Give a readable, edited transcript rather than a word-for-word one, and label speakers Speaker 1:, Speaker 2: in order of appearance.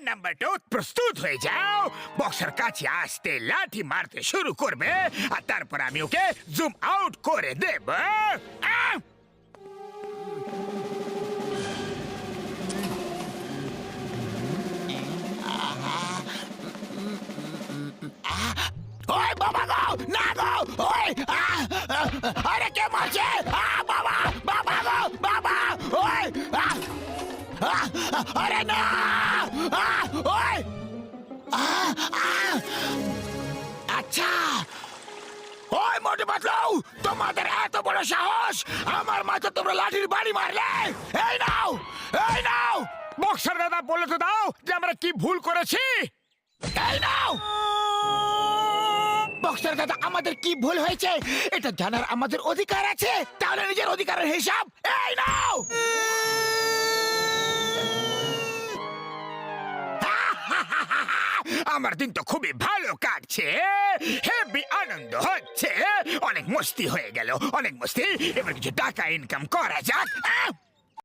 Speaker 1: Number 2 প্রস্তুত হয়ে যাও। বক্সার কাছে আসতে লাঠি মারতে শুরু করবে, আর তারপর আমি ওকে জুম আউট করে দেব। আহ! ওই বাবা গো, না গো, ওই আরে কে মারছে? বাবা, বাবা গো, বাবা, ওই আরে না, ওই আচ্ছা, ওই মোটু পাতলু, তোমাদের এত বড় সাহস, আমার মাথা তোমরা লাঠির বাড়ি মারলে? এই নাও, এই নাও। বক্সার দাদা, বলে তো দাও যে আমরা কি ভুল করেছি। এই নাও। বক্সার দাদা, আমাদের কি ভুল হয়েছে এটা জানার আমাদের অধিকার আছে। তাহলে নিজের অধিকারের হিসাব এই নাও। আমার দিন তো খুবই ভালো কাটছে, হেভি আনন্দ হচ্ছে, অনেক মস্তি হয়ে গেল, অনেক মস্তি। এবার কিছু টাকা ইনকাম করা যাক।